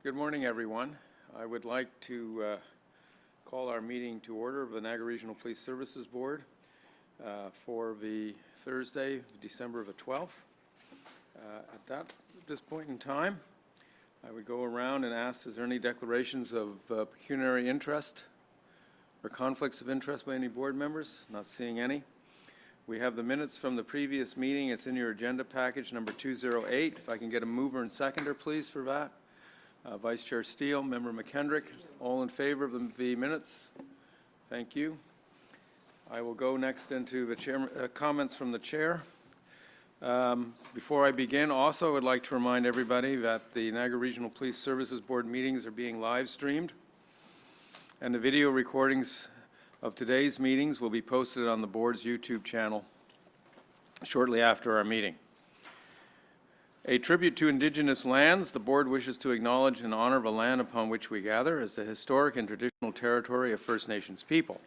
Good morning, everyone. I would like to call our meeting to order of the Niagara Regional Police Services Board for the Thursday, December the 12th. At this point in time, I would go around and ask, is there any declarations of pecuniary interest or conflicts of interest by any board members? Not seeing any. We have the minutes from the previous meeting. It's in your agenda package, number 208. If I can get a mover and seconder, please, for that. Vice Chair Steele, Member McKendrick, all in favor of the minutes? Thank you. I will go next into the comments from the chair. Before I begin, also I would like to remind everybody that the Niagara Regional Police Services Board meetings are being live streamed, and the video recordings of today's meetings will be posted on the board's YouTube channel shortly after our meeting. A tribute to Indigenous lands, the board wishes to acknowledge and honor the land upon which we gather as the historic and traditional territory of First Nations people.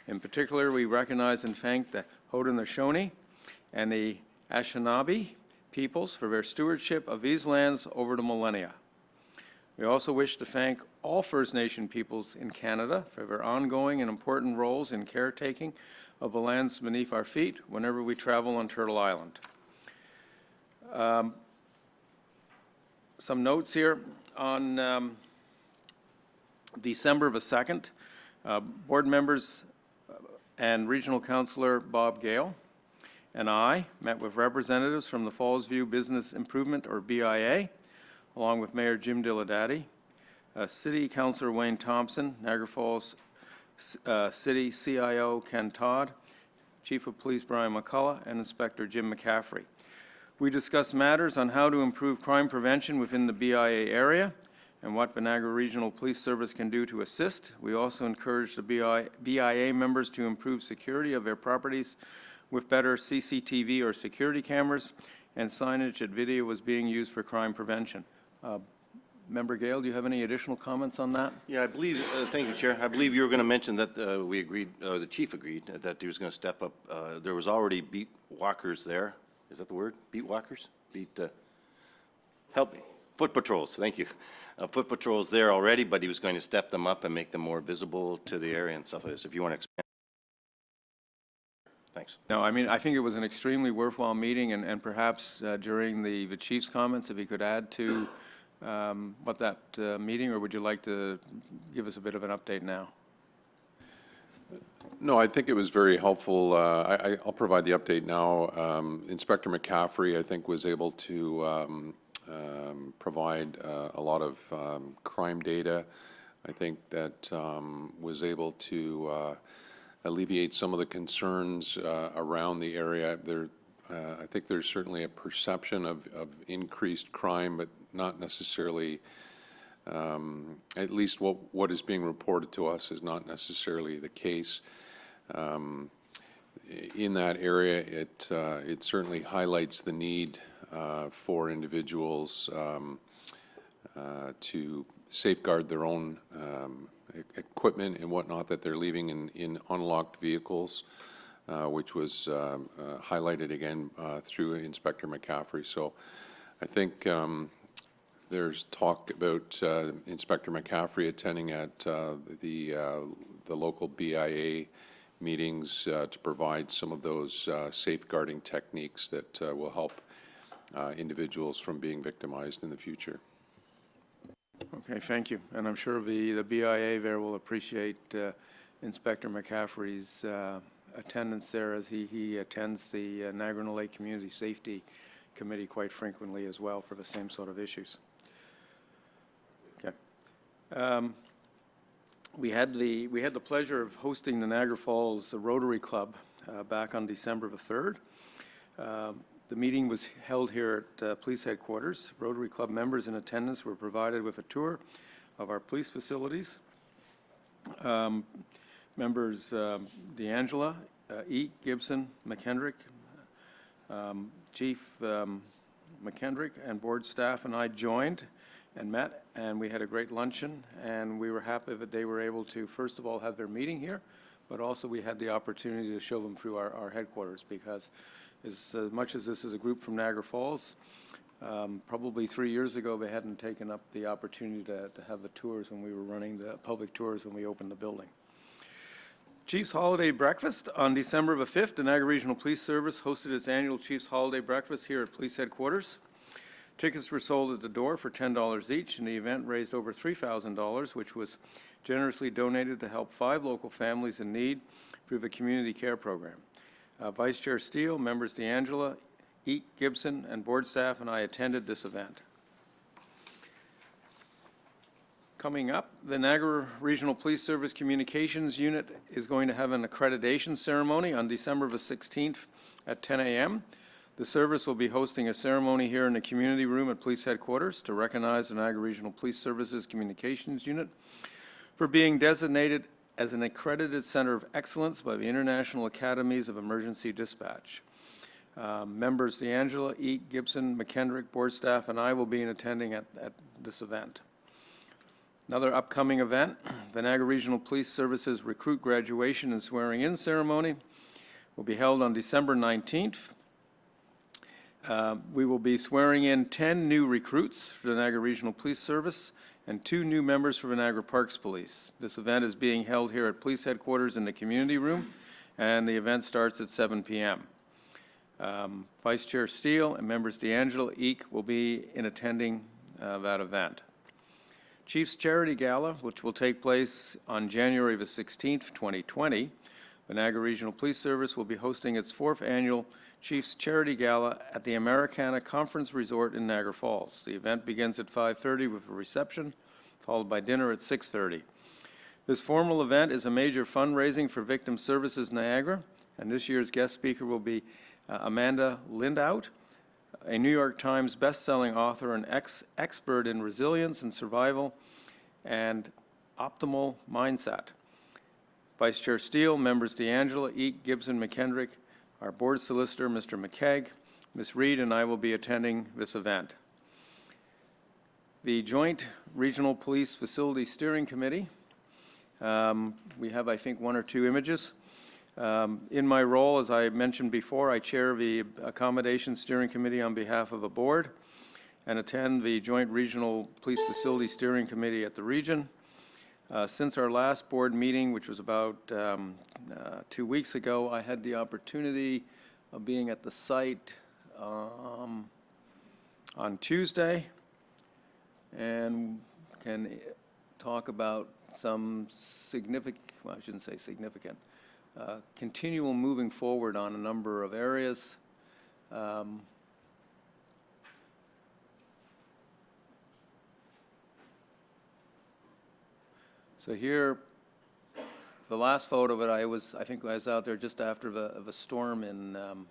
In particular, we recognize and thank the Haudenosaunee and the Anishinaabe peoples for their stewardship of these lands over the millennia. We also wish to thank all First Nation peoples in Canada for their ongoing and important roles in caretaking of the lands beneath our feet whenever we travel on Turtle Island. Some notes here. On December the 2nd, board members and Regional Councillor Bob Gale and I met with representatives from the Fallsview Business Improvement, or BIA, along with Mayor Jim Dilladatty, City Councillor Wayne Thompson, Niagara Falls City CIO Ken Todd, Chief of Police Brian McCullough, and Inspector Jim McCaffrey. We discussed matters on how to improve crime prevention within the BIA area and what the Niagara Regional Police Service can do to assist. We also encouraged the BIA members to improve security of their properties with better CCTV or security cameras and signage that video was being used for crime prevention. Member Gale, do you have any additional comments on that? Yeah, I believe, thank you, Chair. I believe you were going to mention that we agreed, the chief agreed that he was going to step up. There was already beat walkers there. Is that the word? Beat walkers? Help me. Foot patrols, thank you. Foot patrols there already, but he was going to step them up and make them more visible to the area and stuff like this. If you want to expand. Thanks. No, I mean, I think it was an extremely worthwhile meeting, and perhaps during the chief's comments, if he could add to what that meeting, or would you like to give us a bit of an update now? No, I think it was very helpful. I'll provide the update now. Inspector McCaffrey, I think, was able to provide a lot of crime data. I think that was able to alleviate some of the concerns around the area. I think there's certainly a perception of increased crime, but not necessarily, at least what is being reported to us is not necessarily the case. In that area, it certainly highlights the need for individuals to safeguard their own equipment and whatnot that they're leaving in unlocked vehicles, which was highlighted again through Inspector McCaffrey. So I think there's talk about Inspector McCaffrey attending at the local BIA meetings to provide some of those safeguarding techniques that will help individuals from being victimized in the future. Okay, thank you. And I'm sure the BIA there will appreciate Inspector McCaffrey's attendance there, as he attends the Niagara Lake Community Safety Committee quite frequently as well for the same sort of issues. Okay. We had the pleasure of hosting the Niagara Falls Rotary Club back on December the 3rd. The meeting was held here at police headquarters. Rotary Club members in attendance were provided with a tour of our police facilities. Members D'Angela, Eat, Gibson, McKendrick, Chief McKendrick, and board staff and I joined and met, and we had a great luncheon, and we were happy that they were able to, first of all, have their meeting here, but also we had the opportunity to show them through our headquarters, because as much as this is a group from Niagara Falls, Probably 3 years ago, they hadn't taken up the opportunity to have the tours when we were running the public tours when we opened the building. Chiefs Holiday Breakfast. On December the 5th, the Niagara Regional Police Service hosted its annual Chiefs Holiday Breakfast here at Police Headquarters. Tickets were sold at the door for $10 each, and the event raised over $3,000, which was generously donated to help 5 local families in need through the Community Care Program. Vice Chair Steele, members DeAngela, Eek, Gibson, and board staff and I attended this event. Coming up, the Niagara Regional Police Service Communications Unit is going to have an accreditation ceremony on December the 16th at 10 a.m. The service will be hosting a ceremony here in the community room at Police Headquarters to recognize the Niagara Regional Police Services Communications Unit for being designated as an accredited center of excellence by the International Academies of Emergency Dispatch. Members DeAngela, Eek, Gibson, McKendrick, board staff, and I will be attending at this event. Another upcoming event, the Niagara Regional Police Services Recruit Graduation and Swearing In Ceremony will be held on December 19th. We will be swearing in 10 new recruits for the Niagara Regional Police Service and 2 new members for the Niagara Parks Police. This event is being held here at Police Headquarters in the community room, and the event starts at 7 p.m. Vice Chair Steele and members DeAngela, Eek will be in attending that event. Chiefs Charity Gala, which will take place on January the 16th, 2020. The Niagara Regional Police Service will be hosting its 4th annual Chiefs Charity Gala at the Americana Conference Resort in Niagara Falls. The event begins at 5:30 with a reception, followed by dinner at 6:30. This formal event is a major fundraising for Victim Services Niagara, and this year's guest speaker will be Amanda Lindout, a New York Times best-selling author and expert in resilience and survival and optimal mindset. Vice Chair Steele, members DeAngela, Eek, Gibson, McKendrick, our board solicitor, Mr. McKegg, Ms. Reed, and I will be attending this event. The Joint Regional Police Facility Steering Committee, we have, I think, 1 or 2 images. In my role, as I mentioned before, I chair the Accommodation Steering Committee on behalf of a board and attend the Joint Regional Police Facility Steering Committee at the region. Since our last board meeting, which was about 2 weeks ago, I had the opportunity of being at the site on Tuesday and can talk about some significant, well, I shouldn't say significant, continual moving forward on a number of areas. So here, the last photo of it, I think I was out there just after the storm in, and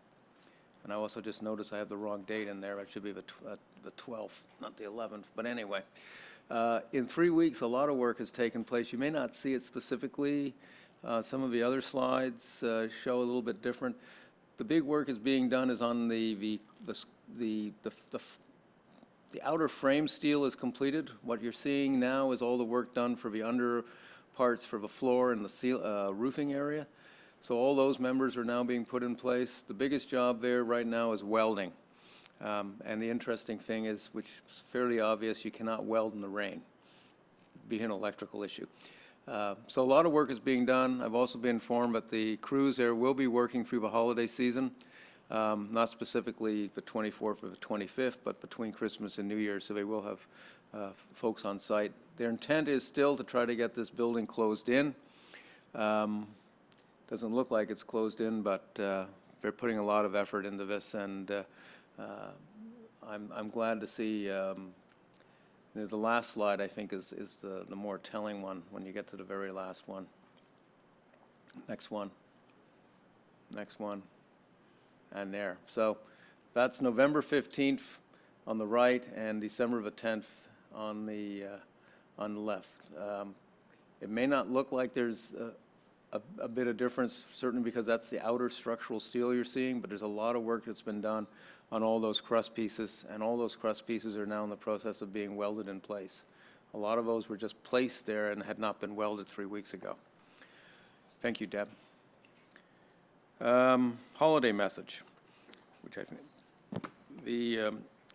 I also just noticed I have the wrong date in there. It should be the 12th, not the 11th, but anyway. In 3 weeks, a lot of work has taken place. You may not see it specifically. Some of the other slides show a little bit different. The big work is being done is on the outer frame steel is completed. What you're seeing now is all the work done for the under parts for the floor and the roofing area. So all those members are now being put in place. The biggest job there right now is welding. And the interesting thing is, which is fairly obvious, you cannot weld in the rain. It'd be an electrical issue. So a lot of work is being done. I've also been informed that the crews there will be working through the holiday season, not specifically the 24th or the 25th, but between Christmas and New Year, so they will have folks on site. Their intent is still to try to get this building closed in. Doesn't look like it's closed in, but they're putting a lot of effort into this, and I'm glad to see. The last slide, I think, is the more telling one when you get to the very last one. Next one. Next one. And there. So that's November 15th on the right and December the 10th on the left. It may not look like there's a bit of difference, certainly because that's the outer structural steel you're seeing, but there's a lot of work that's been done on all those crust pieces, and all those crust pieces are now in the process of being welded in place. A lot of those were just placed there and had not been welded 3 weeks ago. Thank you, Deb. Holiday message, which I think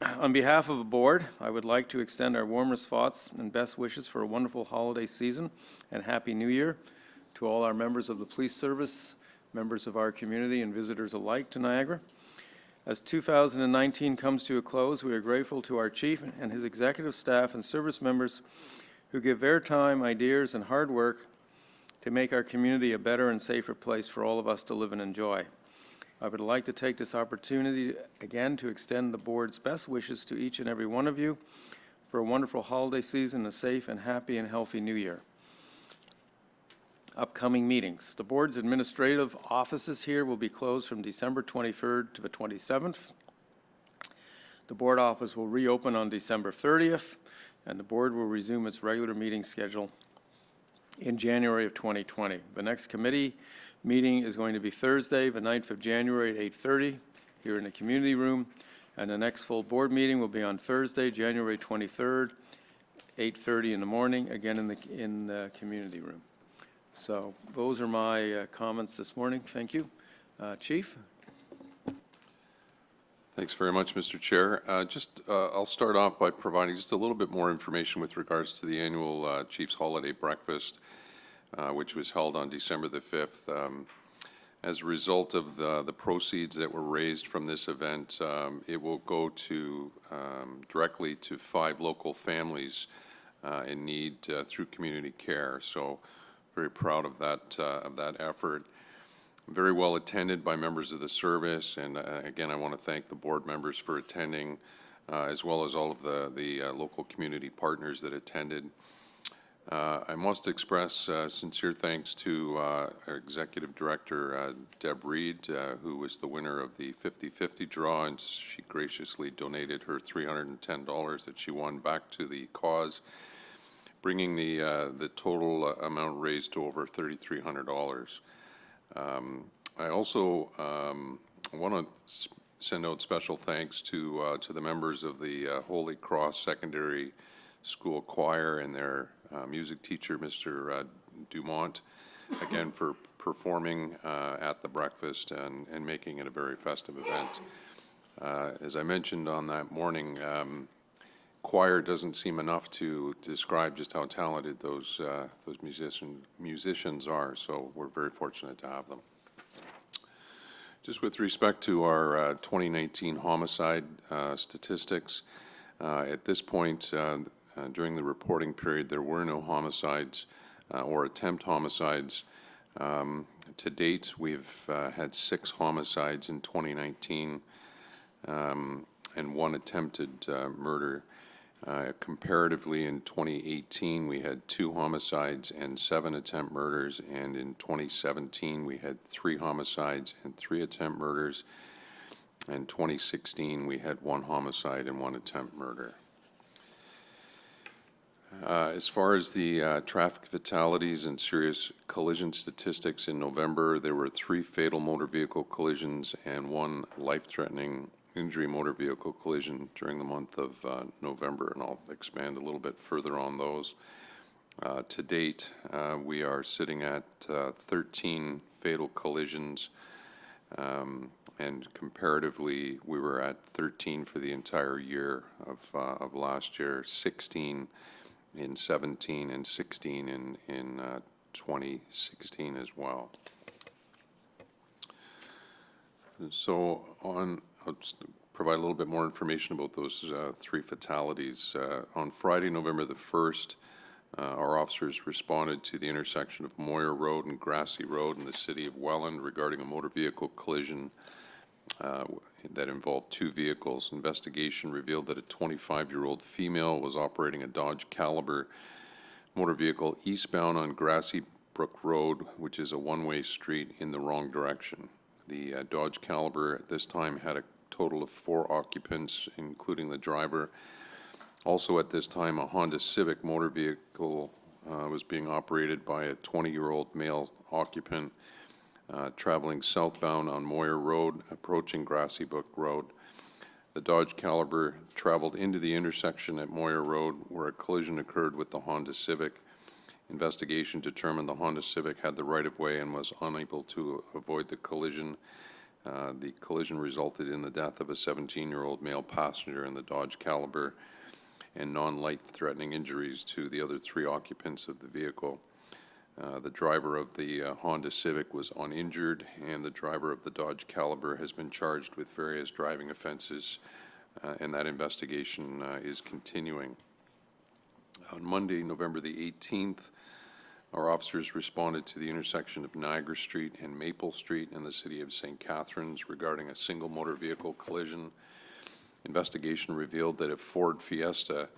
On behalf of the board, I would like to extend our warmest thoughts and best wishes for a wonderful holiday season and Happy New Year to all our members of the police service, members of our community, and visitors alike to Niagara. As 2019 comes to a close, we are grateful to our chief and his executive staff and service members who give their time, ideas, and hard work to make our community a better and safer place for all of us to live and enjoy. I would like to take this opportunity again to extend the board's best wishes to each and every one of you for a wonderful holiday season, a safe and happy and healthy new year. Upcoming meetings. The board's administrative offices here will be closed from December 23rd to the 27th. The board office will reopen on December 30th, and the board will resume its regular meeting schedule in January of 2020. The next committee meeting is going to be Thursday, the 9th of January at 8:30 here in the community room, and the next full board meeting will be on Thursday, January 23rd, 8:30 in the morning, again in the community room. So those are my comments this morning. Thank you. Chief? Thanks very much, Mr. Chair. I'll start off by providing just a little bit more information with regards to the annual Chiefs Holiday Breakfast, which was held on December the 5th. As a result of the proceeds that were raised from this event, it will go to directly to 5 local families in need through community care. So very proud of that effort. Very well attended by members of the service, and again, I want to thank the board members for attending, as well as all of the local community partners that attended. I must express sincere thanks to our Executive Director, Deb Reed, who was the winner of the 50-50 draw, and she graciously donated her $310 that she won back to the cause, bringing the total amount raised to over $3,300. I also want to send out special thanks to the members of the Holy Cross Secondary School Choir and their music teacher, Mr. Dumont, again for performing at the breakfast and making it a very festive event. As I mentioned on that morning, choir doesn't seem enough to describe just how talented those musicians are, so we're very fortunate to have them. Just with respect to our 2019 homicide statistics, at this point during the reporting period, there were no homicides or attempt homicides. To date, we've had 6 homicides in 2019 and 1 attempted murder. Comparatively, in 2018, we had 2 homicides and 7 attempt murders, and in 2017, we had 3 homicides and 3 attempt murders. In 2016, we had 1 homicide and 1 attempt murder. As far as the traffic fatalities and serious collision statistics in November, there were 3 fatal motor vehicle collisions and 1 life-threatening injury motor vehicle collision during the month of November, and I'll expand a little bit further on those. To date, we are sitting at 13 fatal collisions, and comparatively, we were at 13 for the entire year of last year, 16 in 17 and 16 in 2016 as well. So I'll just provide a little bit more information about those 3 fatalities. On Friday, November the 1st, our officers responded to the intersection of Moyer Road and Grassy Road in the city of Welland regarding a motor vehicle collision that involved 2 vehicles. Investigation revealed that a 25-year-old female was operating a Dodge Caliber motor vehicle eastbound on Grassy Brook Road, which is a one-way street, in the wrong direction. The Dodge Caliber at this time had a total of 4 occupants, including the driver. Also at this time, a Honda Civic motor vehicle was being operated by a 20-year-old male occupant traveling southbound on Moyer Road, approaching Grassy Brook Road. The Dodge Caliber traveled into the intersection at Moyer Road, where a collision occurred with the Honda Civic. Investigation determined the Honda Civic had the right-of-way and was unable to avoid the collision. The collision resulted in the death of a 17-year-old male passenger in the Dodge Caliber and non-life-threatening injuries to the other 3 occupants of the vehicle. The driver of the Honda Civic was uninjured, and the driver of the Dodge Caliber has been charged with various driving offenses, and that investigation is continuing. On Monday, November the 18th, our officers responded to the intersection of Niagara Street and Maple Street in the city of St. Catharines regarding a single motor vehicle collision. Investigation revealed that a Ford Fiesta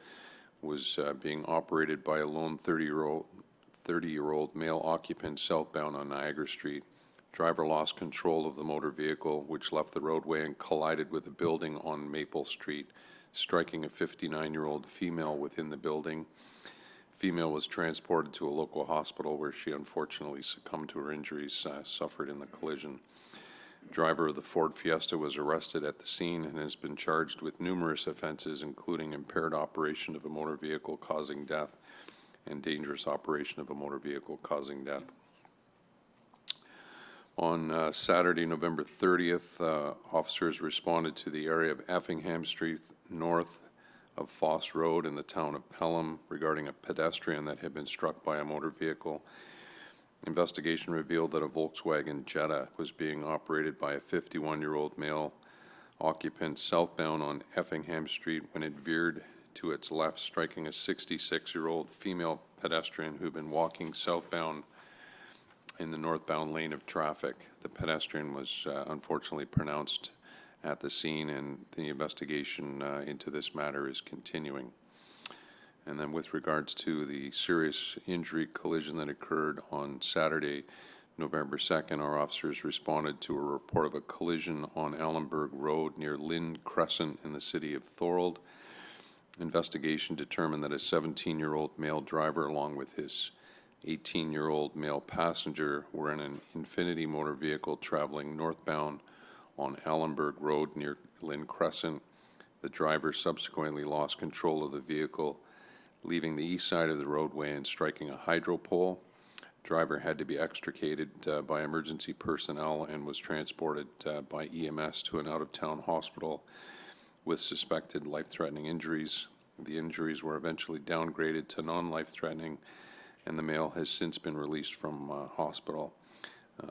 was being operated by a lone 30-year-old male occupant southbound on Niagara Street. Driver lost control of the motor vehicle, which left the roadway and collided with a building on Maple Street, striking a 59-year-old female within the building. Female was transported to a local hospital where she unfortunately succumbed to her injuries suffered in the collision. Driver of the Ford Fiesta was arrested at the scene and has been charged with numerous offenses, including impaired operation of a motor vehicle causing death and dangerous operation of a motor vehicle causing death. On Saturday, November 30th, officers responded to the area of Effingham Street north of Foss Road in the town of Pelham regarding a pedestrian that had been struck by a motor vehicle. Investigation revealed that a Volkswagen Jetta was being operated by a 51-year-old male occupant southbound on Effingham Street when it veered to its left, striking a 66-year-old female pedestrian who had been walking southbound in the northbound lane of traffic. The pedestrian was unfortunately pronounced at the scene, and the investigation into this matter is continuing. And then with regards to the serious injury collision that occurred on Saturday, November 2nd, our officers responded to a report of a collision on Allenburg Road near Lynn Crescent in the city of Thorold. Investigation determined that a 17-year-old male driver along with his 18-year-old male passenger were in an Infiniti motor vehicle traveling northbound on Allenburg Road near Lynn Crescent. The driver subsequently lost control of the vehicle, leaving the east side of the roadway and striking a hydro pole. Driver had to be extricated by emergency personnel and was transported by EMS to an out-of-town hospital with suspected life-threatening injuries. The injuries were eventually downgraded to non-life-threatening, and the male has since been released from hospital.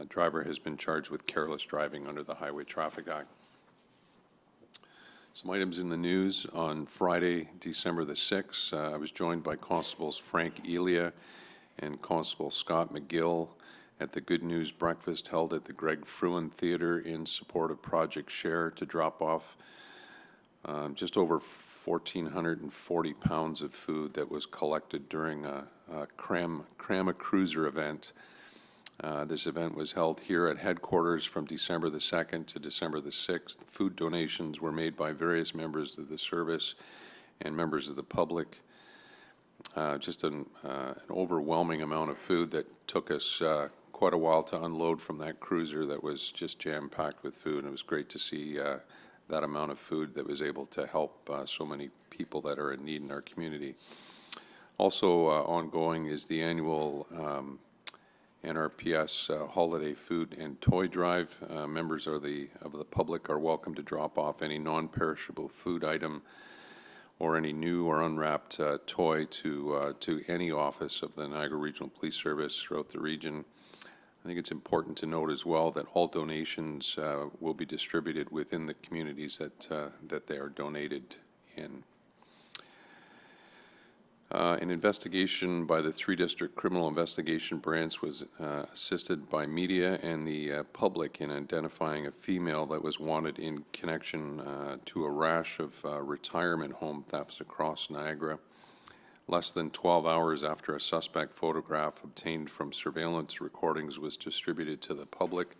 Driver has been charged with careless driving under the Highway Traffic Act. Some items in the news. On Friday, December the 6th, I was joined by Constables Frank Elia and Constable Scott McGill at the Good News Breakfast held at the Greg Fruin Theatre in support of Project Share to drop off just over 1,440 pounds of food that was collected during a Cram a Cruiser event. This event was held here at headquarters from December the 2nd to December the 6th. Food donations were made by various members of the service and members of the public. Just an overwhelming amount of food that took us quite a while to unload from that cruiser that was just jam-packed with food. And it was great to see that amount of food that was able to help so many people that are in need in our community. Also ongoing is the annual NRPS Holiday Food and Toy Drive. Members of the public are welcome to drop off any non-perishable food item or any new or unwrapped toy to any office of the Niagara Regional Police Service throughout the region. I think it's important to note as well that all donations will be distributed within the communities that they are donated in. An investigation by the 3-District Criminal Investigation Branch was assisted by media and the public in identifying a female that was wanted in connection to a rash of retirement home thefts across Niagara. Less than 12 hours after a suspect photograph obtained from surveillance recordings was distributed to the public,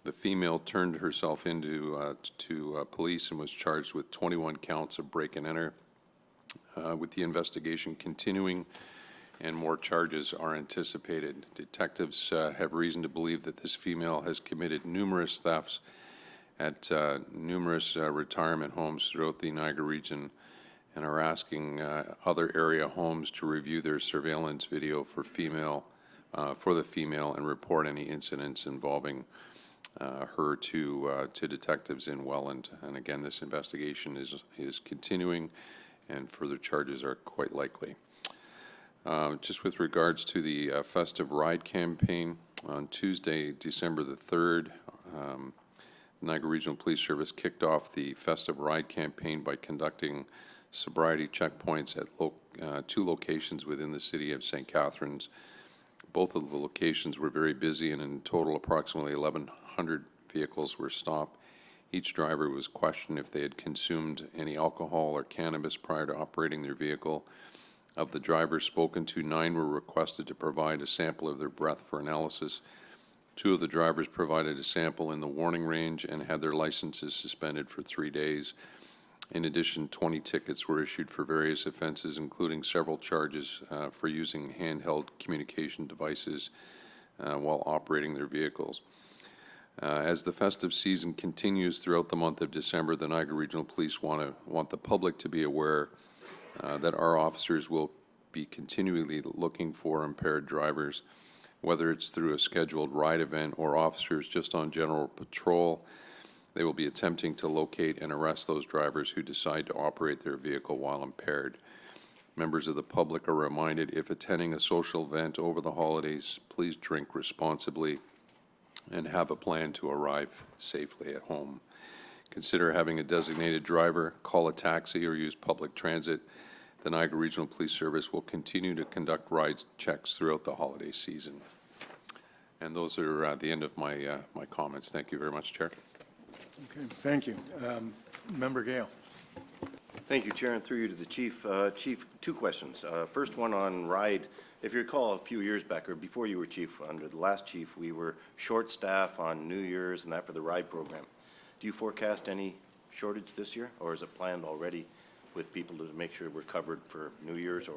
the female turned herself into to police and was charged with 21 counts of break and enter. With the investigation continuing and more charges are anticipated. Detectives have reason to believe that this female has committed numerous thefts at numerous retirement homes throughout the Niagara region and are asking other area homes to review their surveillance video for the female and report any incidents involving her to detectives in Welland. And again, this investigation is continuing, and further charges are quite likely. Just with regards to the Festive Ride campaign, on Tuesday, December the 3rd, Niagara Regional Police Service kicked off the Festive Ride campaign by conducting sobriety checkpoints at 2 locations within the city of St. Catharines. Both of the locations were very busy, and in total, approximately 1,100 vehicles were stopped. Each driver was questioned if they had consumed any alcohol or cannabis prior to operating their vehicle. Of the drivers spoken to, 9 were requested to provide a sample of their breath for analysis. 2 of the drivers provided a sample in the warning range and had their licenses suspended for 3 days. In addition, 20 tickets were issued for various offenses, including several charges for using handheld communication devices while operating their vehicles. As the festive season continues throughout the month of December, the Niagara Regional Police want the public to be aware that our officers will be continually looking for impaired drivers, whether it's through a scheduled ride event or officers just on general patrol. They will be attempting to locate and arrest those drivers who decide to operate their vehicle while impaired. Members of the public are reminded, if attending a social event over the holidays, please drink responsibly and have a plan to arrive safely at home. Consider having a designated driver, call a taxi, or use public transit. The Niagara Regional Police Service will continue to conduct ride checks throughout the holiday season. And those are the end of my my comments. Thank you very much, Chair. Okay, thank you. Member Gale. Thank you, Chair, and through you to the Chief. Chief, 2 questions. First one on ride. If you recall, a few years back, or before you were Chief, under the last Chief, we were short staff on New Year's and that for the ride program. Do you forecast any shortage this year, or is it planned already with people to make sure we're covered for New Year's or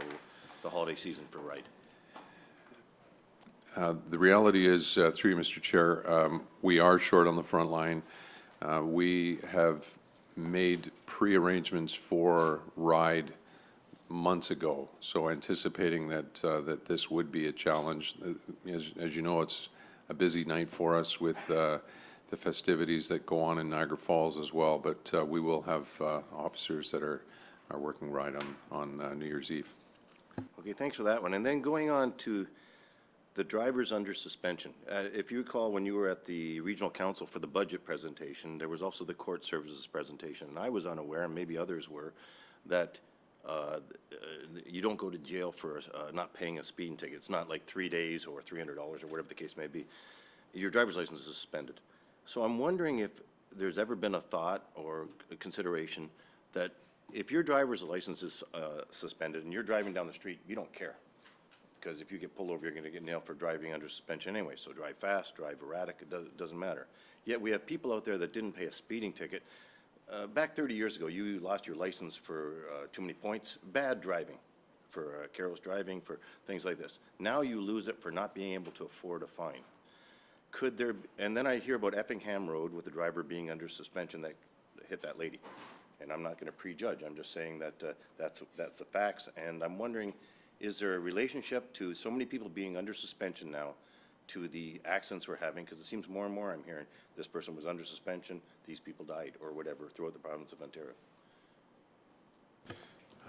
the holiday season for ride? The reality is, through you, Mr. Chair, we are short on the front line. We have made pre-arrangements for ride months ago, so anticipating that that this would be a challenge. As you know, it's a busy night for us with the festivities that go on in Niagara Falls as well, but we will have officers that are working ride on New Year's Eve. Okay, thanks for that one. And then going on to the drivers under suspension. If you recall, when you were at the Regional Council for the budget presentation, there was also the court services presentation, and I was unaware, and maybe others were, that you don't go to jail for not paying a speeding ticket. It's not like 3 days or $300 or whatever the case may be. Your driver's license is suspended. So I'm wondering if there's ever been a thought or a consideration that if your driver's license is suspended and you're driving down the street, you don't care. Because if you get pulled over, you're going to get nailed for driving under suspension anyway. So drive fast, drive erratic, it doesn't matter. Yet we have people out there that didn't pay a speeding ticket. Back 30 years ago, you lost your license for too many points, bad driving, for careless driving, for things like this. Now you lose it for not being able to afford a fine. Could there, and then I hear about Effingham Road with the driver being under suspension that hit that lady. And I'm not going to prejudge, I'm just saying that that's the facts. And I'm wondering, is there a relationship to so many people being under suspension now to the accidents we're having? Because it seems more and more I'm hearing this person was under suspension, these people died, or whatever, throughout the province of Ontario.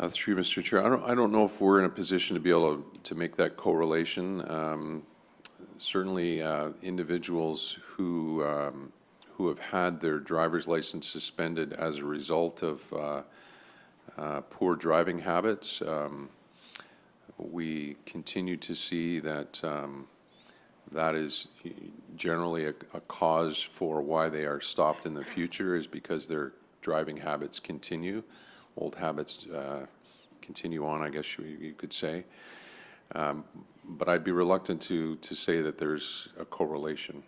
Through you, Mr. Chair, I don't know if we're in a position to be able to make that correlation. Certainly, individuals who have had their driver's license suspended as a result of poor driving habits, we continue to see that that is generally a cause for why they are stopped in the future, is because their driving habits continue. Old habits continue on, I guess you could say. But I'd be reluctant to say that there's a correlation.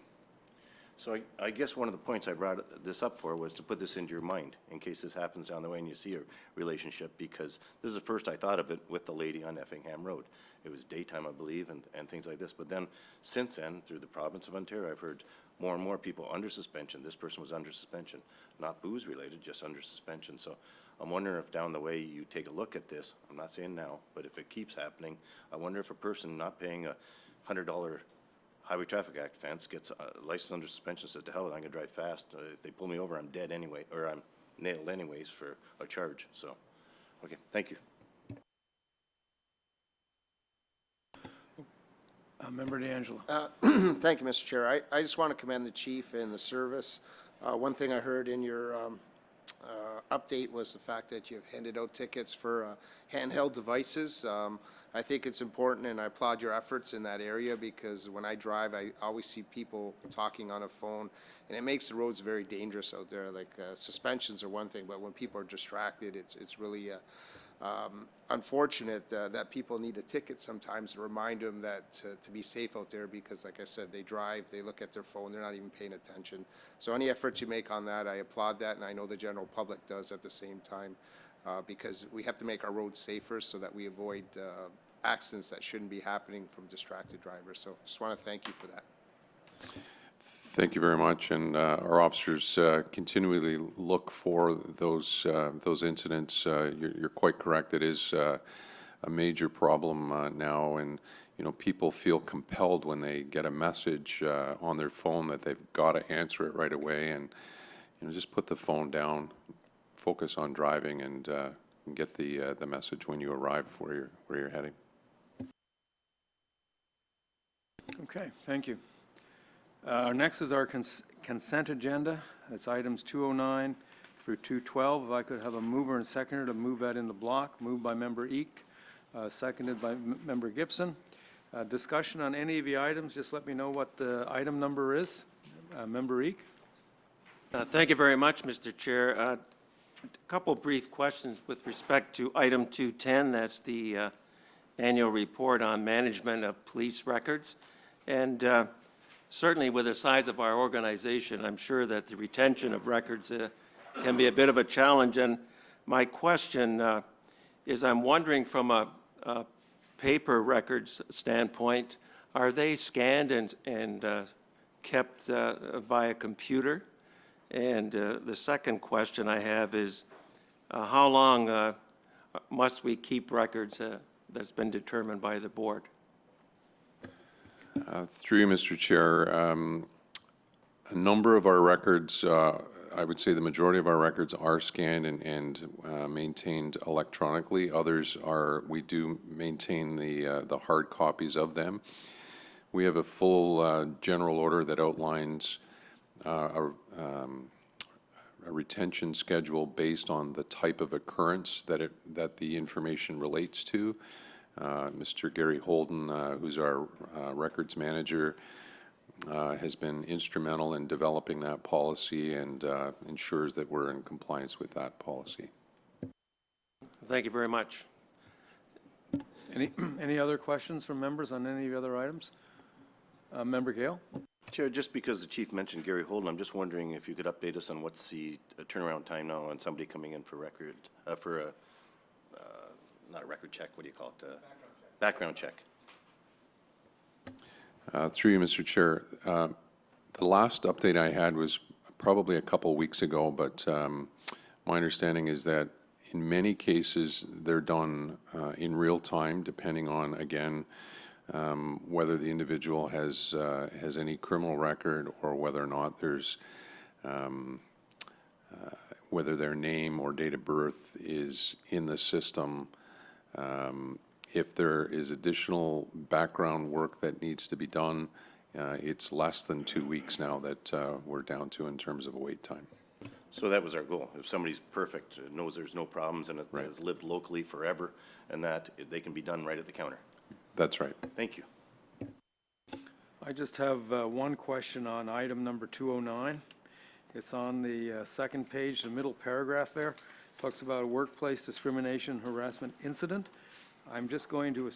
So I guess one of the points I brought this up for was to put this into your mind in case this happens down the way and you see a relationship, because this is the first I thought of it with the lady on Effingham Road. It was daytime, I believe, and things like this. But then since then, through the province of Ontario, I've heard more and more people under suspension. This person was under suspension, not booze related, just under suspension. So I'm wondering if down the way you take a look at this, I'm not saying now, but if it keeps happening, I wonder if a person not paying a $100 Highway Traffic Act fence, gets license under suspension, says, to hell with it, I'm gonna drive fast. If they pull me over, I'm dead anyway, or I'm nailed anyways for a charge, so, okay, thank you. Member DeAngelo. Thank you, Mr. Chair. I just want to commend the chief and the service. One thing I heard in your update was the fact that you've handed out tickets for handheld devices. I think it's important, and I applaud your efforts in that area, because when I drive, I always see people talking on a phone, and it makes the roads very dangerous out there. Like suspensions are one thing, but when people are distracted, it's really unfortunate that people need a ticket sometimes to remind them that to be safe out there, because like I said, they drive, they look at their phone, they're not even paying attention. So any efforts you make on that, I applaud that, and I know the general public does at the same time, because we have to make our roads safer so that we avoid accidents that shouldn't be happening from distracted drivers. So just want to thank you for that. Thank you very much, and our officers continually look for those incidents. You're quite correct. It is a major problem now, and people feel compelled when they get a message on their phone that they've got to answer it right away, and just put the phone down, focus on driving, and get the message when you arrive where you're heading. Okay, thank you. Next is our consent agenda. It's items 209 through 212. If I could have a mover and seconder to move that in the block. Moved by Member Eek, seconded by Member Gibson. Discussion on any of the items, just let me know what the item number is. Member Eek. Thank you very much, Mr. Chair. A couple brief questions with respect to item 210. That's the annual report on management of police records. And certainly with the size of our organization, I'm sure that the retention of records can be a bit of a challenge. And my question is, I'm wondering from a paper records standpoint, are they scanned and kept via computer? And the second question I have is, how long must we keep records that's been determined by the board? Through you, Mr. Chair, a number of our records, I would say the majority of our records are scanned and maintained electronically. Others are, we do maintain the hard copies of them. We have a full general order that outlines a retention schedule based on the type of occurrence that the information relates to. Mr. Gary Holden, who's our records manager, has been instrumental in developing that policy and ensures that we're in compliance with that policy. Thank you very much. Any other questions from members on any of the other items? Member Gale? Chair, just because the chief mentioned Gary Holden, I'm just wondering if you could update us on what's the turnaround time now on somebody coming in for record, for a, not a record check, what do you call it? Background check. Through you, Mr. Chair, the last update I had was probably a couple weeks ago, but my understanding is that in many cases they're done in real time, depending on, again, whether the individual has any criminal record or whether or not there's whether their name or date of birth is in the system. If there is additional background work that needs to be done, it's less than 2 weeks now that we're down to in terms of a wait time. So that was our goal. If somebody's perfect, knows there's no problems, and has lived locally forever, and that they can be done right at the counter. That's right. Thank you. I just have one question on item number 209. It's on the second page, the middle paragraph there. Talks about a workplace discrimination harassment incident. I'm just going to,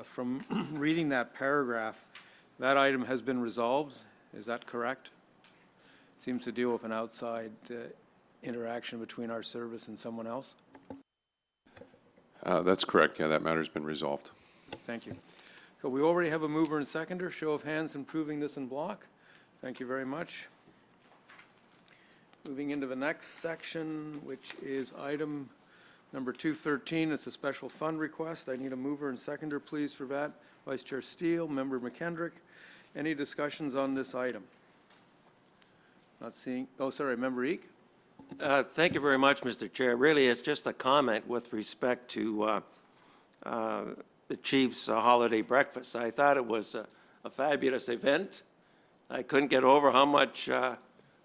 from reading that paragraph, that item has been resolved. Is that correct? Seems to deal with an outside interaction between our service and someone else. That's correct. Yeah, that matter's been resolved. Thank you. So we already have a mover and seconder. Show of hands approving this in block. Thank you very much. Moving into the next section, which is item number 213. It's a special fund request. I need a mover and seconder, please, for that. Vice Chair Steele, Member McKendrick. Any discussions on this item? Not seeing, oh, sorry, Member Eek? Thank you very much, Mr. Chair. Really, it's just a comment with respect to the Chief's holiday breakfast. I thought it was a fabulous event. I couldn't get over how much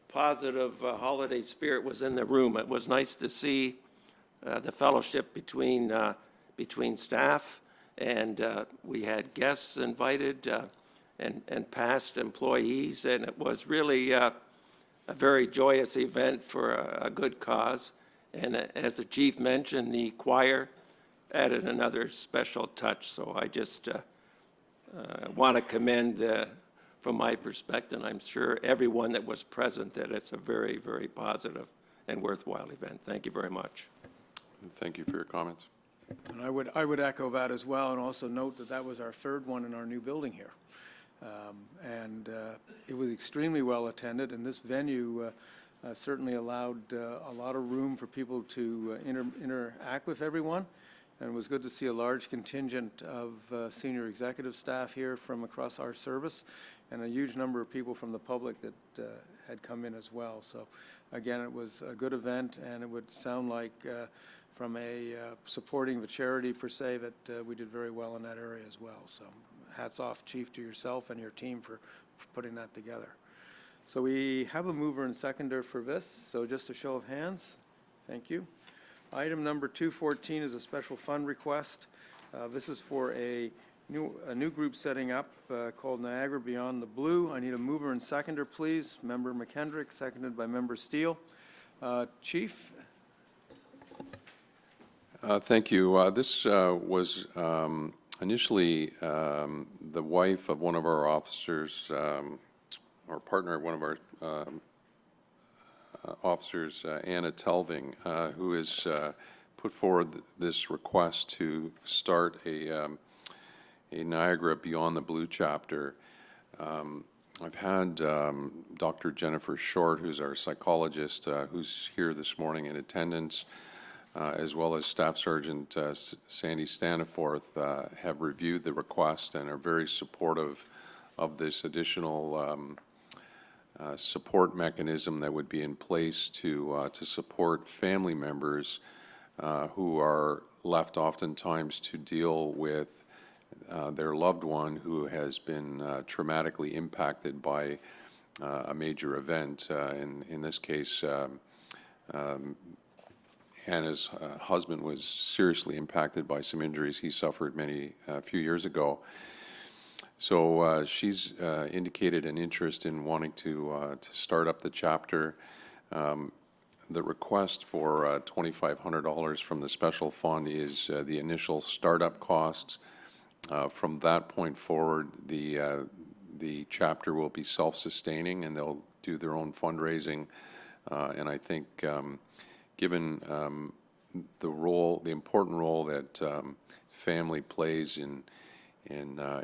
positive holiday spirit was in the room. It was nice to see the fellowship between staff, and we had guests invited and past employees, and it was really a very joyous event for a good cause. And as the chief mentioned, the choir added another special touch. So I just want to commend, from my perspective, I'm sure everyone that was present, that it's a very, very positive and worthwhile event. Thank you very much. Thank you for your comments. And I would echo that as well, and also note that that was our third one in our new building here. It was extremely well attended, and this venue certainly allowed a lot of room for people to interact with everyone. And it was good to see a large contingent of senior executive staff here from across our service, and a huge number of people from the public that had come in as well. So again, it was a good event, and it would sound like from a supporting the charity per se that we did very well in that area as well. So hats off, Chief, to yourself and your team for putting that together. So we have a mover and seconder for this, so just a show of hands. Thank you. Item number 214 is a special fund request. This is for a new group setting up called Niagara Beyond the Blue. I need a mover and seconder, please. Member McKendrick, seconded by Member Steele. Chief? Thank you. This was initially the wife of one of our officers, or partner of one of our officers, Anna Telving, who has put forward this request to start a Niagara Beyond the Blue chapter. I've had Dr. Jennifer Short, who's our psychologist, who's here this morning in attendance, as well as Staff Sergeant Sandy Staniforth, have reviewed the request and are very supportive of this additional support mechanism that would be in place to support family members who are left oftentimes to deal with their loved one who has been traumatically impacted by a major event. In this case, Anna's husband was seriously impacted by some injuries he suffered a few years ago. So she's indicated an interest in wanting to start up the chapter. The request for $2,500 from the special fund is the initial startup costs. From that point forward, the chapter will be self-sustaining, and they'll do their own fundraising. And I think, given the important role that family plays in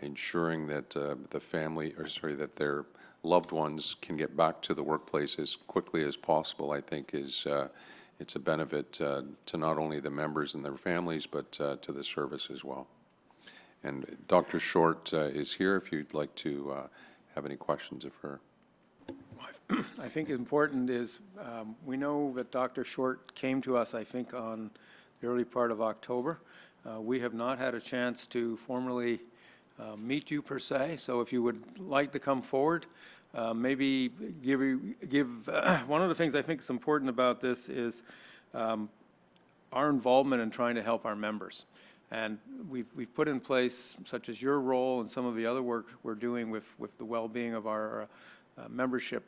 ensuring that that their loved ones can get back to the workplace as quickly as possible, I think it's a benefit to not only the members and their families, but to the service as well. And Dr. Short is here if you'd like to have any questions of her. I think important is we know that Dr. Short came to us, I think, on the early part of October. We have not had a chance to formally meet you per se, so if you would like to come forward, maybe give one of the things I think is important about this is our involvement in trying to help our members. And we've put in place, such as your role and some of the other work we're doing with the well-being of our membership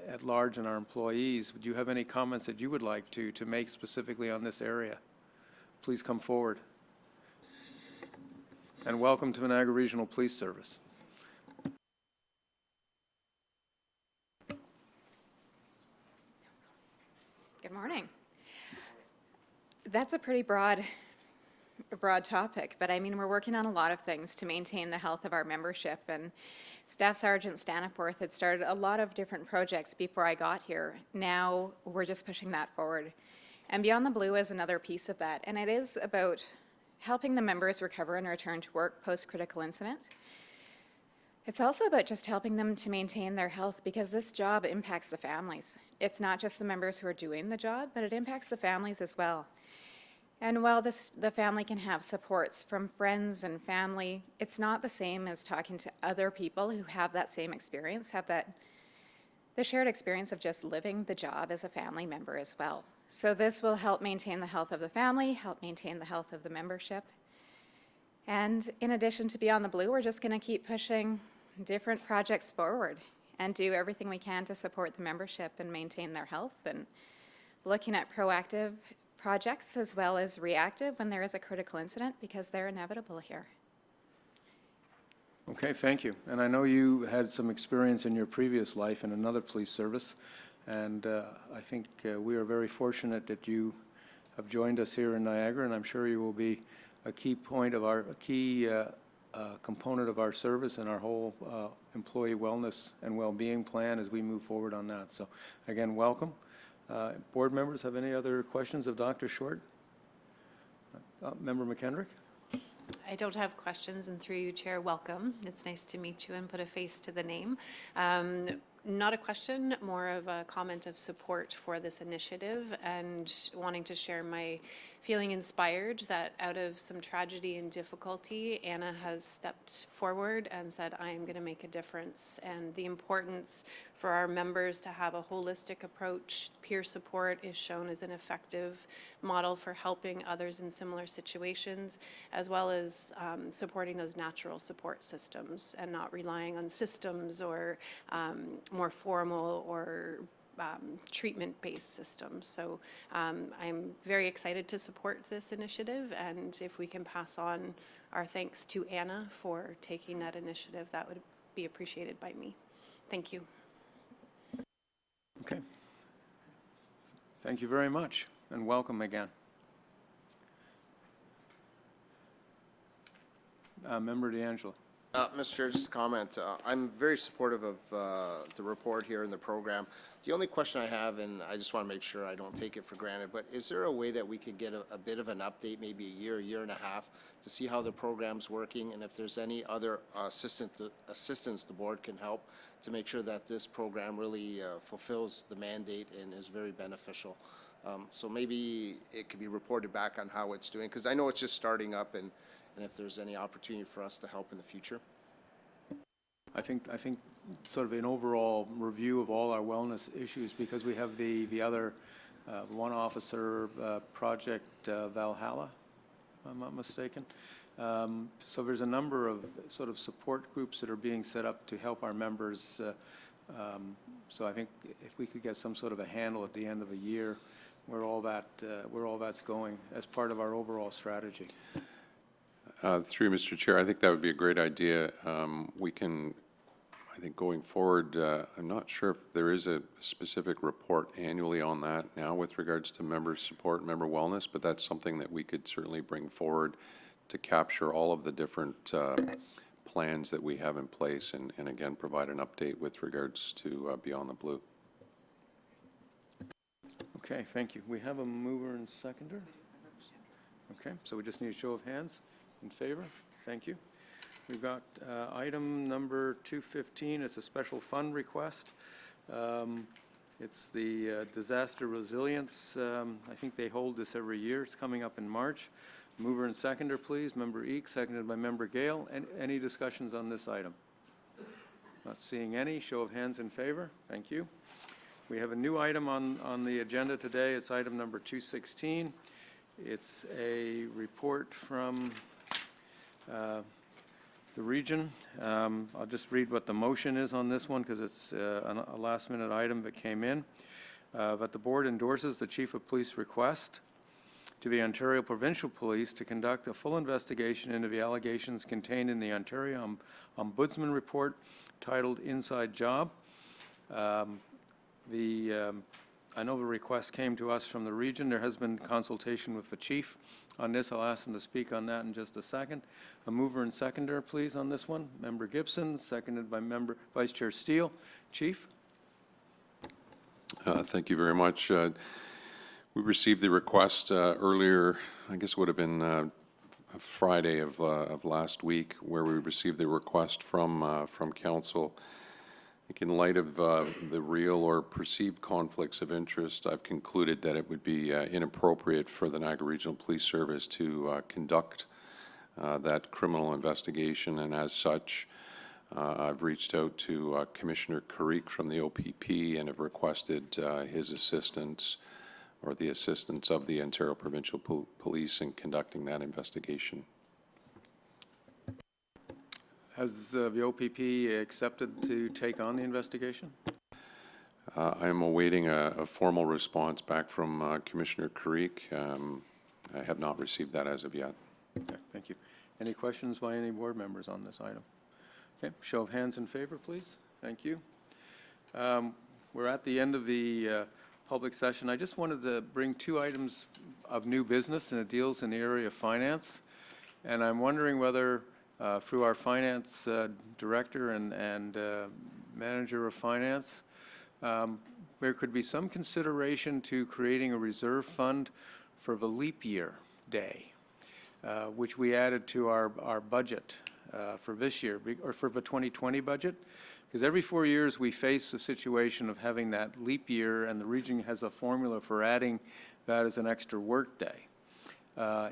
at large and our employees. Would you have any comments that you would like to make specifically on this area? Please come forward. And welcome to the Niagara Regional Police Service. Good morning. That's a pretty broad topic, but I mean, we're working on a lot of things to maintain the health of our membership, and Staff Sergeant Staniforth had started a lot of different projects before I got here. Now we're just pushing that forward. And Beyond the Blue is another piece of that, and it is about helping the members recover and return to work post-critical incident. It's also about just helping them to maintain their health, because this job impacts the families. It's not just the members who are doing the job, but it impacts the families as well. And while the family can have supports from friends and family, it's not the same as talking to other people who have that same experience, have the shared experience of just living the job as a family member as well. So this will help maintain the health of the family, help maintain the health of the membership. And in addition to Beyond the Blue, we're just going to keep pushing different projects forward and do everything we can to support the membership and maintain their health, and looking at proactive projects as well as reactive when there is a critical incident, because they're inevitable here. Okay, thank you. And I know you had some experience in your previous life in another police service, and I think we are very fortunate that you have joined us here in Niagara, and I'm sure you will be a key point of a key component of our service and our whole employee wellness and well-being plan as we move forward on that. So again, welcome. Board members have any other questions of Dr. Short? Member McKendrick? I don't have questions, and through you, Chair, welcome. It's nice to meet you and put a face to the name. Not a question, more of a comment of support for this initiative, and wanting to share my feeling inspired that out of some tragedy and difficulty, Anna has stepped forward and said, I am going to make a difference. And the importance for our members to have a holistic approach, peer support is shown as an effective model for helping others in similar situations, as well as supporting those natural support systems and not relying on systems or more formal or treatment-based systems. So I'm very excited to support this initiative, and if we can pass on our thanks to Anna for taking that initiative, that would be appreciated by me. Thank you. Okay. Thank you very much, and welcome again. Member D'Angelo. Mr. Chair, just a comment. I'm very supportive of the report here and the program. The only question I have, and I just want to make sure I don't take it for granted, but is there a way that we could get a bit of an update, maybe a year and a half, to see how the program's working, and if there's any other assistance the board can help to make sure that this program really fulfills the mandate and is very beneficial? So maybe it could be reported back on how it's doing, because I know it's just starting up, and if there's any opportunity for us to help in the future. I think sort of an overall review of all our wellness issues, because we have the other one officer project, Valhalla, if I'm not mistaken. So there's a number of sort of support groups that are being set up to help our members. So I think if we could get some sort of a handle at the end of a year where all that's going as part of our overall strategy. Through Mr. Chair, I think that would be a great idea. We can, I think going forward, I'm not sure if there is a specific report annually on that now with regards to member support, member wellness, but that's something that we could certainly bring forward to capture all of the different plans that we have in place, and again, provide an update with regards to Beyond the Blue. Okay, thank you. We have a mover and seconder. Okay, so we just need a show of hands in favor. Thank you. We've got item number 215. It's a special fund request. It's the disaster resilience. I think they hold this every year. It's coming up in March. Mover and seconder, please. Member Eek, seconded by Member Gale. Any discussions on this item? Not seeing any. Show of hands in favor. Thank you. We have a new item on the agenda today. It's item number 216. It's a report from the region. I'll just read what the motion is on this one, because it's a last-minute item that came in. That the board endorses the Chief of Police request to the Ontario Provincial Police to conduct a full investigation into the allegations contained in the Ontario Ombudsman report titled Inside Job. I know the request came to us from the region. There has been consultation with the chief on this. I'll ask him to speak on that in just a second. A mover and seconder, please, on this one. Member Gibson, seconded by Member Vice Chair Steele. Chief? Thank you very much. We received the request earlier, I guess it would have been Friday of last week, where we received the request from council. I think in light of the real or perceived conflicts of interest, I've concluded that it would be inappropriate for the Niagara Regional Police Service to conduct that criminal investigation, and as such, I've reached out to Commissioner Carrique from the OPP and have requested his assistance, or the assistance of the Ontario Provincial Police in conducting that investigation. Has the OPP accepted to take on the investigation? I am awaiting a formal response back from Commissioner Carrique. I have not received that as of yet. Okay, thank you. Any questions by any board members on this item? Okay, show of hands in favor, please. Thank you. We're at the end of the public session. I just wanted to bring two items of new business, and it deals in the area of finance. And I'm wondering whether through our finance director and manager of finance, there could be some consideration to creating a reserve fund for the leap year day, which we added to our budget for this year, or for the 2020 budget. Because every 4 years we face the situation of having that leap year, and the region has a formula for adding that as an extra work day.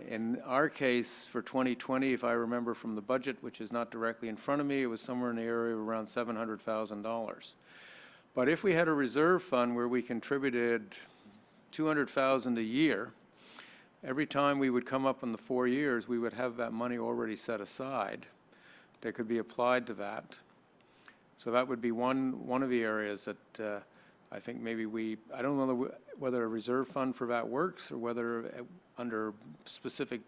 In our case, for 2020, if I remember from the budget, which is not directly in front of me, it was somewhere in the area of around $700,000. But if we had a reserve fund where we contributed $200,000 a year, every time we would come up in the 4 years, we would have that money already set aside that could be applied to that. So that would be one of the areas that I think maybe I don't know whether a reserve fund for that works, or whether under specific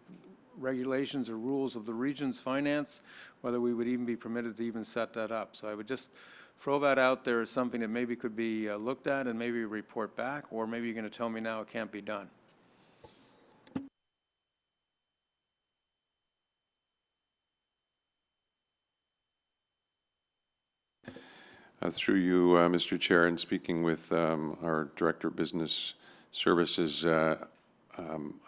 regulations or rules of the region's finance, whether we would even be permitted to even set that up. So I would just throw that out there as something that maybe could be looked at and maybe report back, or maybe you're going to tell me now it can't be done. Through you, Mr. Chair, and speaking with our Director of Business Services, I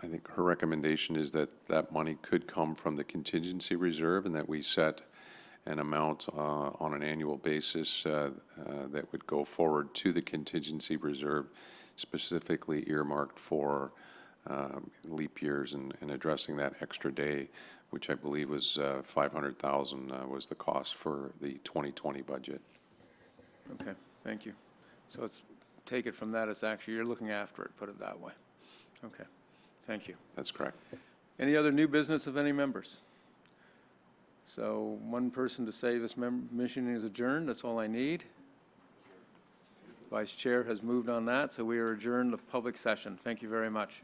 think her recommendation is that that money could come from the contingency reserve, and that we set an amount on an annual basis that would go forward to the contingency reserve, specifically earmarked for leap years and addressing that extra day, which I believe was $500,000 was the cost for the 2020 budget. Okay, thank you. So let's take it from that. It's actually, you're looking after it, put it that way. Okay, thank you. That's correct. Any other new business of any members? So one person to say this meeting is adjourned, that's all I need. Vice Chair has moved on that, so we are adjourned of public session. Thank you very much.